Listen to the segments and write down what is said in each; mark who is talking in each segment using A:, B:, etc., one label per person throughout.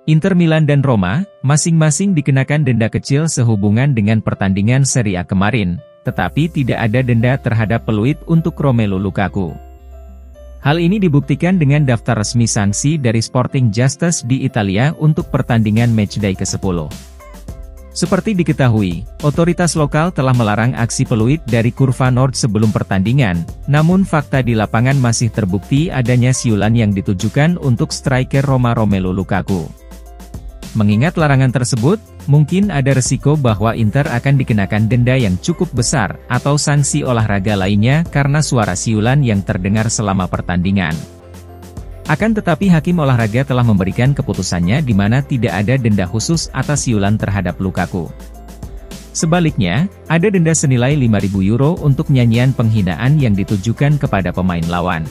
A: Inter Milan dan Roma, masing-masing dikenakan denda kecil sehubungan dengan pertandingan Serie A kemarin, tetapi tidak ada denda terhadap peluit untuk Romelu Lukaku. Hal ini dibuktikan dengan daftar resmi sanksi dari Sporting Justice di Italia untuk pertandingan matchday ke-10. Seperti diketahui, otoritas lokal telah melarang aksi peluit dari Kurva Nord sebelum pertandingan, namun fakta di lapangan masih terbukti adanya siulan yang ditujukan untuk striker Roma Romelu Lukaku. Mengingat larangan tersebut, mungkin ada resiko bahwa Inter akan dikenakan denda yang cukup besar, atau sanksi olahraga lainnya karena suara siulan yang terdengar selama pertandingan. Akan tetapi hakim olahraga telah memberikan keputusannya di mana tidak ada denda khusus atas siulan terhadap Lukaku. Sebaliknya, ada denda senilai 5.000 euro untuk nyanyian penghinaan yang ditujukan kepada pemain lawan.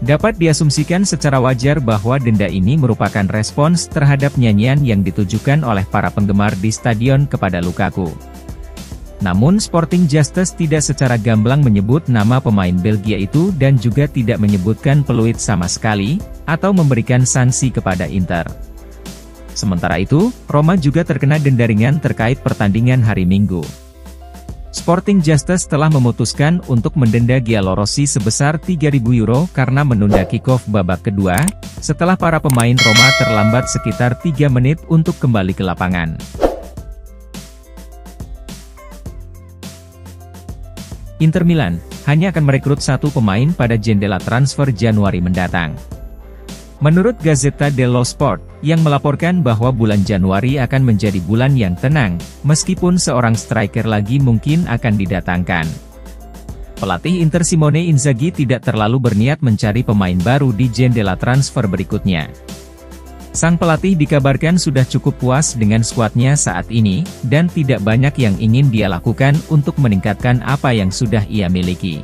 A: Dapat diasumsikan secara wajar bahwa denda ini merupakan respons terhadap nyanyian yang ditujukan oleh para penggemar di stadion kepada Lukaku. Namun Sporting Justice tidak secara gamblang menyebut nama pemain Belgia itu dan juga tidak menyebutkan peluit sama sekali, atau memberikan sanksi kepada Inter. Sementara itu, Roma juga terkena denda ringan terkait pertandingan hari Minggu. Sporting Justice telah memutuskan untuk mendenda Giallorossi sebesar 3.000 euro karena menunda kick-off babak kedua, setelah para pemain Roma terlambat sekitar 3 menit untuk kembali ke lapangan. Inter Milan hanya akan merekrut 1 pemain pada jendela transfer Januari mendatang. Menurut Gazzetta dello Sport, yang melaporkan bahwa bulan Januari akan menjadi bulan yang tenang, meskipun seorang striker lagi mungkin akan didatangkan. Pelatih Inter Simone Inzaghi tidak terlalu berniat mencari pemain baru di jendela transfer berikutnya. Sang pelatih dikabarkan sudah cukup puas dengan skuadnya saat ini, dan tidak banyak yang ingin dia lakukan untuk meningkatkan apa yang sudah ia miliki.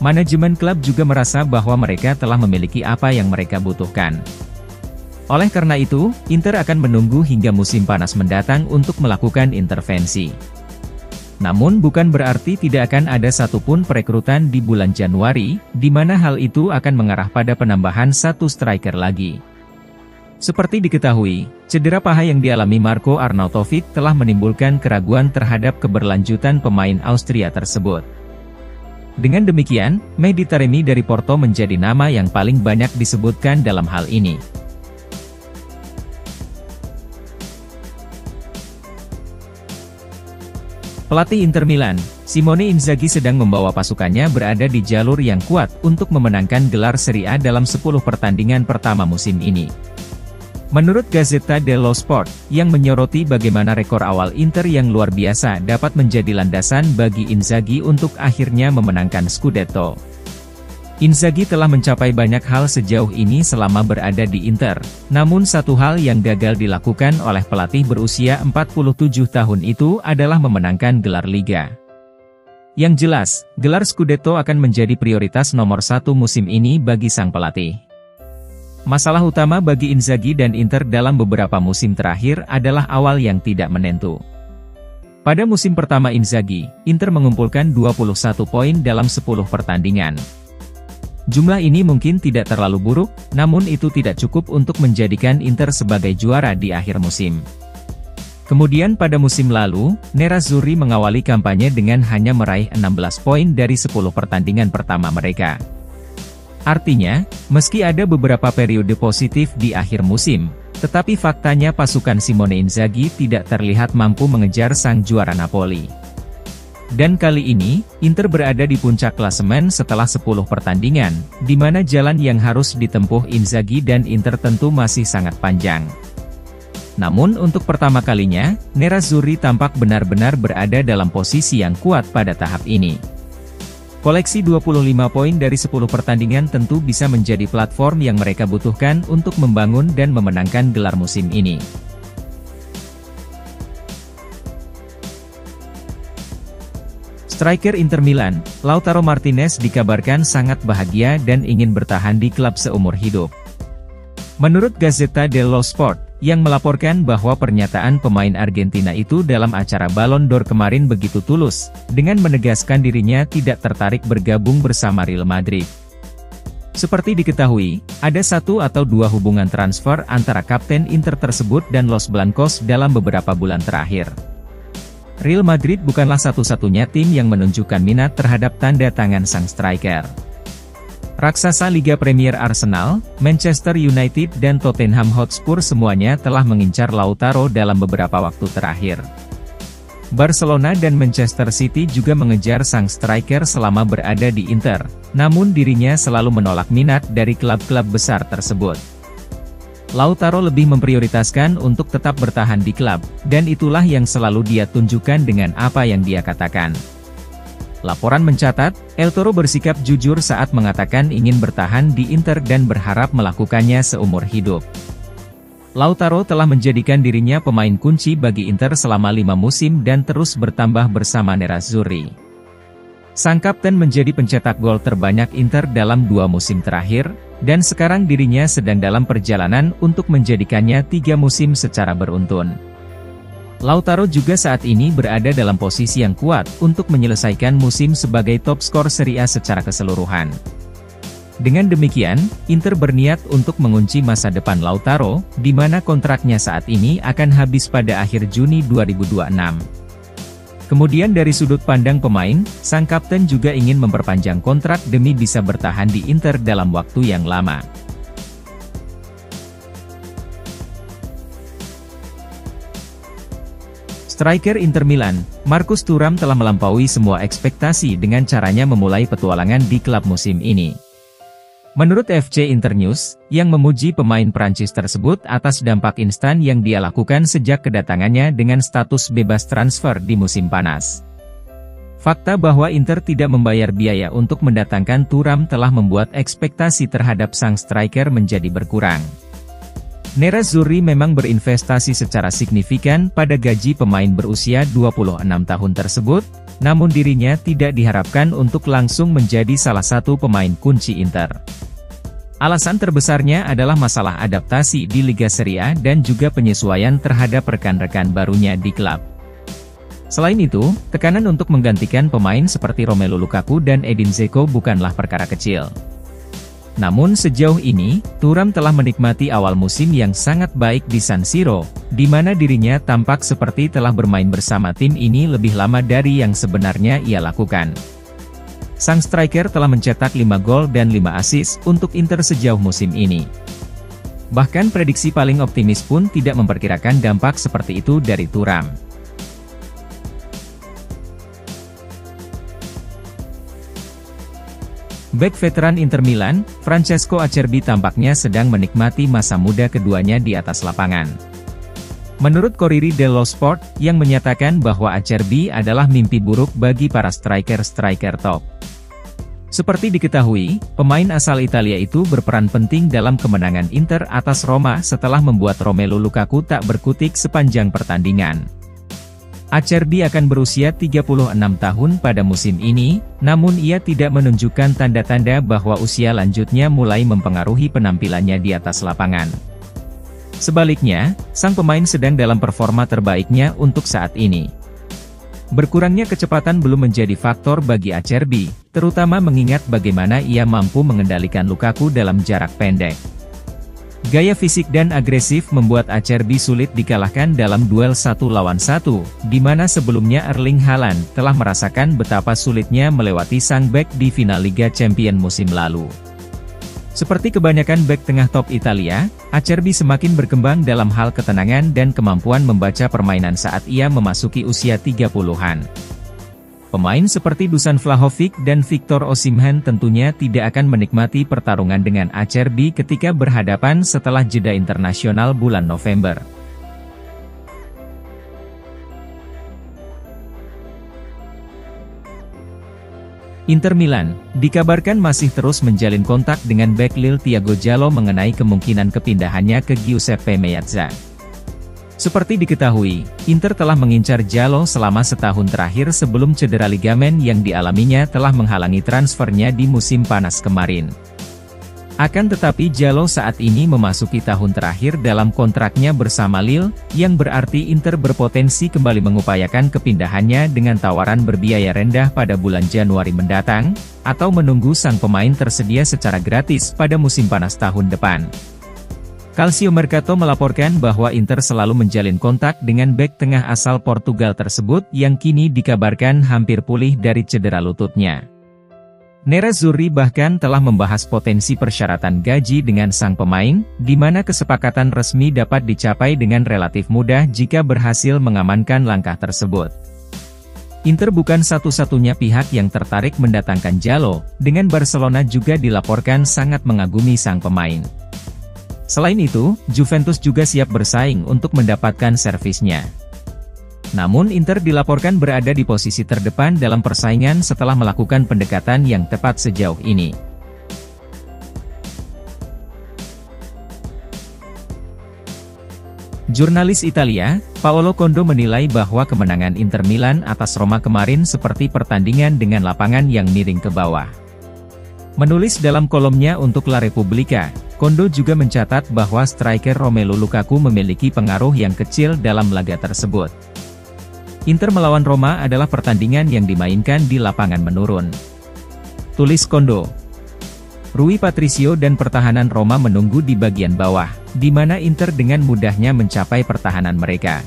A: Manajemen klub juga merasa bahwa mereka telah memiliki apa yang mereka butuhkan. Oleh karena itu, Inter akan menunggu hingga musim panas mendatang untuk melakukan intervensi. Namun bukan berarti tidak akan ada satupun perekrutan di bulan Januari, di mana hal itu akan mengarah pada penambahan 1 striker lagi. Seperti diketahui, cedera paha yang dialami Marko Arnautovic telah menimbulkan keraguan terhadap keberlanjutan pemain Austria tersebut. Dengan demikian, Mehdi Taremi dari Porto menjadi nama yang paling banyak disebutkan dalam hal ini. Pelatih Inter Milan, Simone Inzaghi sedang membawa pasukannya berada di jalur yang kuat untuk memenangkan gelar Serie A dalam 10 pertandingan pertama musim ini. Menurut Gazzetta dello Sport, yang menyoroti bagaimana rekor awal Inter yang luar biasa dapat menjadi landasan bagi Inzaghi untuk akhirnya memenangkan Scudetto. Inzaghi telah mencapai banyak hal sejauh ini selama berada di Inter, namun satu hal yang gagal dilakukan oleh pelatih berusia 47 tahun itu adalah memenangkan gelar Liga. Yang jelas, gelar Scudetto akan menjadi prioritas nomor 1 musim ini bagi sang pelatih. Masalah utama bagi Inzaghi dan Inter dalam beberapa musim terakhir adalah awal yang tidak menentu. Pada musim pertama Inzaghi, Inter mengumpulkan 21 poin dalam 10 pertandingan. Jumlah ini mungkin tidak terlalu buruk, namun itu tidak cukup untuk menjadikan Inter sebagai juara di akhir musim. Kemudian pada musim lalu, Nerazzurri mengawali kampanye dengan hanya meraih 16 poin dari 10 pertandingan pertama mereka. Artinya, meski ada beberapa periode positif di akhir musim, tetapi faktanya pasukan Simone Inzaghi tidak terlihat mampu mengejar sang juara Napoli. Dan kali ini, Inter berada di puncak klasemen setelah 10 pertandingan, di mana jalan yang harus ditempuh Inzaghi dan Inter tentu masih sangat panjang. Namun untuk pertama kalinya, Nerazzurri tampak benar-benar berada dalam posisi yang kuat pada tahap ini. Koleksi 25 poin dari 10 pertandingan tentu bisa menjadi platform yang mereka butuhkan untuk membangun dan memenangkan gelar musim ini. Striker Inter Milan, Lautaro Martinez dikabarkan sangat bahagia dan ingin bertahan di klub seumur hidup. Menurut Gazzetta dello Sport, yang melaporkan bahwa pernyataan pemain Argentina itu dalam acara Ballon d'Or kemarin begitu tulus, dengan menegaskan dirinya tidak tertarik bergabung bersama Real Madrid. Seperti diketahui, ada satu atau dua hubungan transfer antara kapten Inter tersebut dan Los Blancos dalam beberapa bulan terakhir. Real Madrid bukanlah satu-satunya tim yang menunjukkan minat terhadap tanda tangan sang striker. Raksasa Liga Premier Arsenal, Manchester United dan Tottenham Hotspur semuanya telah mengincar Lautaro dalam beberapa waktu terakhir. Barcelona dan Manchester City juga mengejar sang striker selama berada di Inter, namun dirinya selalu menolak minat dari klub-klub besar tersebut. Lautaro lebih memprioritaskan untuk tetap bertahan di klub, dan itulah yang selalu dia tunjukkan dengan apa yang dia katakan. Laporan mencatat, El Toro bersikap jujur saat mengatakan ingin bertahan di Inter dan berharap melakukannya seumur hidup. Lautaro telah menjadikan dirinya pemain kunci bagi Inter selama 5 musim dan terus bertambah bersama Nerazzurri. Sang kapten menjadi pencetak gol terbanyak Inter dalam 2 musim terakhir, dan sekarang dirinya sedang dalam perjalanan untuk menjadikannya 3 musim secara beruntun. Lautaro juga saat ini berada dalam posisi yang kuat untuk menyelesaikan musim sebagai top skor Serie A secara keseluruhan. Dengan demikian, Inter berniat untuk mengunci masa depan Lautaro, di mana kontraknya saat ini akan habis pada akhir Juni 2026. Kemudian dari sudut pandang pemain, sang kapten juga ingin memperpanjang kontrak demi bisa bertahan di Inter dalam waktu yang lama. Striker Inter Milan, Marcus Thuram telah melampaui semua ekspektasi dengan caranya memulai petualangan di klub musim ini. Menurut FC Internews, yang memuji pemain Prancis tersebut atas dampak instan yang dia lakukan sejak kedatangannya dengan status bebas transfer di musim panas. Fakta bahwa Inter tidak membayar biaya untuk mendatangkan Thuram telah membuat ekspektasi terhadap sang striker menjadi berkurang. Nerazzurri memang berinvestasi secara signifikan pada gaji pemain berusia 26 tahun tersebut, namun dirinya tidak diharapkan untuk langsung menjadi salah satu pemain kunci Inter. Alasan terbesarnya adalah masalah adaptasi di Liga Serie A dan juga penyesuaian terhadap rekan-rekan barunya di klub. Selain itu, tekanan untuk menggantikan pemain seperti Romelu Lukaku dan Edin Dzeko bukanlah perkara kecil. Namun sejauh ini, Thuram telah menikmati awal musim yang sangat baik di San Siro, di mana dirinya tampak seperti telah bermain bersama tim ini lebih lama dari yang sebenarnya ia lakukan. Sang striker telah mencetak 5 gol dan 5 assist untuk Inter sejauh musim ini. Bahkan prediksi paling optimis pun tidak memperkirakan dampak seperti itu dari Thuram. Bek veteran Inter Milan, Francesco Acerbi tampaknya sedang menikmati masa muda keduanya di atas lapangan. Menurut Corriere dello Sport, yang menyatakan bahwa Acerbi adalah mimpi buruk bagi para striker-striker top. Seperti diketahui, pemain asal Italia itu berperan penting dalam kemenangan Inter atas Roma setelah membuat Romelu Lukaku tak berkutik sepanjang pertandingan. Acerbi akan berusia 36 tahun pada musim ini, namun ia tidak menunjukkan tanda-tanda bahwa usia lanjutnya mulai mempengaruhi penampilannya di atas lapangan. Sebaliknya, sang pemain sedang dalam performa terbaiknya untuk saat ini. Berkurangnya kecepatan belum menjadi faktor bagi Acerbi, terutama mengingat bagaimana ia mampu mengendalikan Lukaku dalam jarak pendek. Gaya fisik dan agresif membuat Acerbi sulit dikalahkan dalam duel 1 lawan 1, di mana sebelumnya Erling Haaland telah merasakan betapa sulitnya melewati sang bek di final Liga Champions musim lalu. Seperti kebanyakan bek tengah top Italia, Acerbi semakin berkembang dalam hal ketenangan dan kemampuan membaca permainan saat ia memasuki usia 30-an. Pemain seperti Dusan Vlahovic dan Victor Osimhen tentunya tidak akan menikmati pertarungan dengan Acerbi ketika berhadapan setelah jeda internasional bulan November. Inter Milan, dikabarkan masih terus menjalin kontak dengan bek Lille Thiago Jallo mengenai kemungkinan kepindahannya ke Giuseppe Meazza. Seperti diketahui, Inter telah mengincar Jallo selama setahun terakhir sebelum cedera ligamen yang dialaminya telah menghalangi transfernya di musim panas kemarin. Akan tetapi Jalou saat ini memasuki tahun terakhir dalam kontraknya bersama Lille, yang berarti Inter berpotensi kembali mengupayakan kepindahannya dengan tawaran berbiaya rendah pada bulan Januari mendatang, atau menunggu sang pemain tersedia secara gratis pada musim panas tahun depan. Calcio Mercato melaporkan bahwa Inter selalu menjalin kontak dengan bek tengah asal Portugal tersebut yang kini dikabarkan hampir pulih dari cedera lututnya. Nerazzurri bahkan telah membahas potensi persyaratan gaji dengan sang pemain, di mana kesepakatan resmi dapat dicapai dengan relatif mudah jika berhasil mengamankan langkah tersebut. Inter bukan satu-satunya pihak yang tertarik mendatangkan Jalou, dengan Barcelona juga dilaporkan sangat mengagumi sang pemain. Selain itu, Juventus juga siap bersaing untuk mendapatkan servisnya. Namun Inter dilaporkan berada di posisi terdepan dalam persaingan setelah melakukan pendekatan yang tepat sejauh ini. Jurnalis Italia, Paolo Condo menilai bahwa kemenangan Inter Milan atas Roma kemarin seperti pertandingan dengan lapangan yang miring ke bawah. Menulis dalam kolomnya untuk La Repubblica, Condo juga mencatat bahwa striker Romelu Lukaku memiliki pengaruh yang kecil dalam laga tersebut. Inter melawan Roma adalah pertandingan yang dimainkan di lapangan menurun. Tulis Condo. Rui Patricio dan pertahanan Roma menunggu di bagian bawah, di mana Inter dengan mudahnya mencapai pertahanan mereka.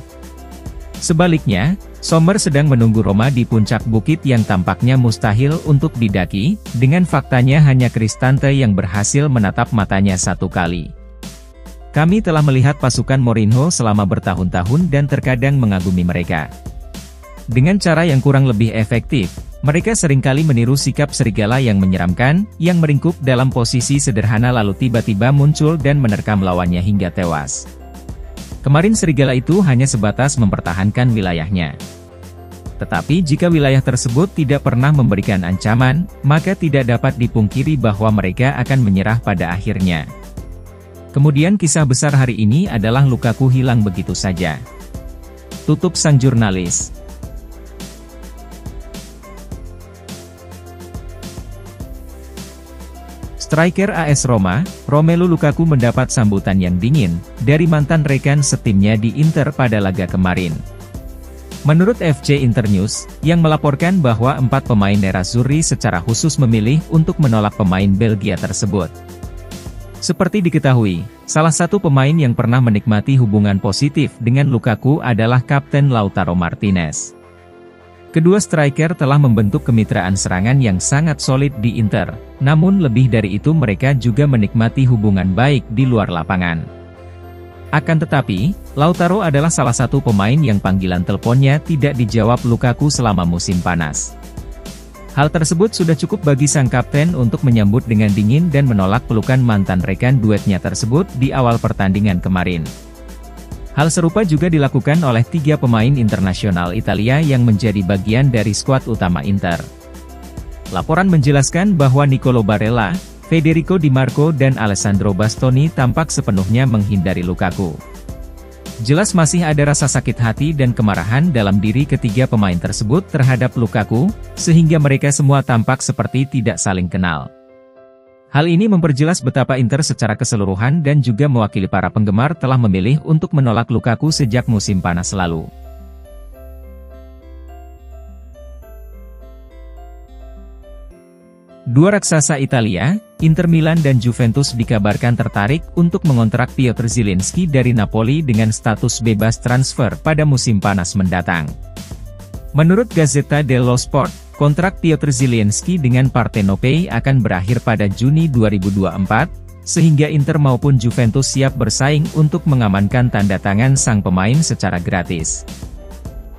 A: Sebaliknya, Sommer sedang menunggu Roma di puncak bukit yang tampaknya mustahil untuk didaki, dengan faktanya hanya Cristante yang berhasil menatap matanya satu kali. Kami telah melihat pasukan Mourinho selama bertahun-tahun dan terkadang mengagumi mereka. Dengan cara yang kurang lebih efektif, mereka seringkali meniru sikap serigala yang menyeramkan, yang meringkuk dalam posisi sederhana lalu tiba-tiba muncul dan menerkam lawannya hingga tewas. Kemarin serigala itu hanya sebatas mempertahankan wilayahnya. Tetapi jika wilayah tersebut tidak pernah memberikan ancaman, maka tidak dapat dipungkiri bahwa mereka akan menyerah pada akhirnya. Kemudian kisah besar hari ini adalah Lukaku hilang begitu saja. Tutup sang jurnalis. Striker AS Roma, Romelu Lukaku mendapat sambutan yang dingin dari mantan rekan setimnya di Inter pada laga kemarin. Menurut FC Internews, yang melaporkan bahwa 4 pemain Nerazzurri secara khusus memilih untuk menolak pemain Belgia tersebut. Seperti diketahui, salah satu pemain yang pernah menikmati hubungan positif dengan Lukaku adalah Kapten Lautaro Martinez. Kedua striker telah membentuk kemitraan serangan yang sangat solid di Inter, namun lebih dari itu mereka juga menikmati hubungan baik di luar lapangan. Akan tetapi, Lautaro adalah salah satu pemain yang panggilan teleponnya tidak dijawab Lukaku selama musim panas. Hal tersebut sudah cukup bagi sang kapten untuk menyambut dengan dingin dan menolak pelukan mantan rekan duetnya tersebut di awal pertandingan kemarin. Hal serupa juga dilakukan oleh 3 pemain internasional Italia yang menjadi bagian dari skuad utama Inter. Laporan menjelaskan bahwa Nicolo Barella, Federico Di Marco dan Alessandro Bastoni tampak sepenuhnya menghindari Lukaku. Jelas masih ada rasa sakit hati dan kemarahan dalam diri ketiga pemain tersebut terhadap Lukaku, sehingga mereka semua tampak seperti tidak saling kenal. Hal ini memperjelas betapa Inter secara keseluruhan dan juga mewakili para penggemar telah memilih untuk menolak Lukaku sejak musim panas lalu. Dua raksasa Italia, Inter Milan dan Juventus dikabarkan tertarik untuk mengontrak Piotr Zielinski dari Napoli dengan status bebas transfer pada musim panas mendatang. Menurut Gazzetta dello Sport, kontrak Piotr Zielinski dengan Partenope akan berakhir pada Juni 2024, sehingga Inter maupun Juventus siap bersaing untuk mengamankan tanda tangan sang pemain secara gratis.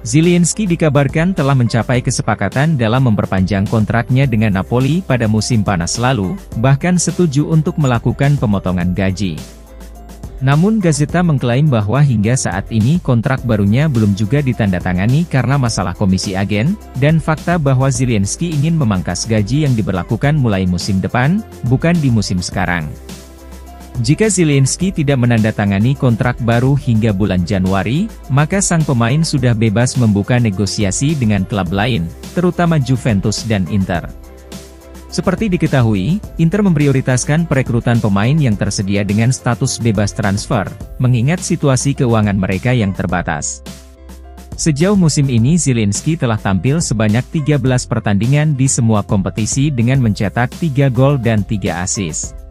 A: Zielinski dikabarkan telah mencapai kesepakatan dalam memperpanjang kontraknya dengan Napoli pada musim panas lalu, bahkan setuju untuk melakukan pemotongan gaji. Namun Gazzetta mengklaim bahwa hingga saat ini kontrak barunya belum juga ditandatangani karena masalah komisi agen, dan fakta bahwa Zielinski ingin memangkas gaji yang diberlakukan mulai musim depan, bukan di musim sekarang. Jika Zielinski tidak menandatangani kontrak baru hingga bulan Januari, maka sang pemain sudah bebas membuka negosiasi dengan klub lain, terutama Juventus dan Inter. Seperti diketahui, Inter memprioritaskan perekrutan pemain yang tersedia dengan status bebas transfer, mengingat situasi keuangan mereka yang terbatas. Sejauh musim ini Zielinski telah tampil sebanyak 13 pertandingan di semua kompetisi dengan mencetak 3 gol dan 3 assist.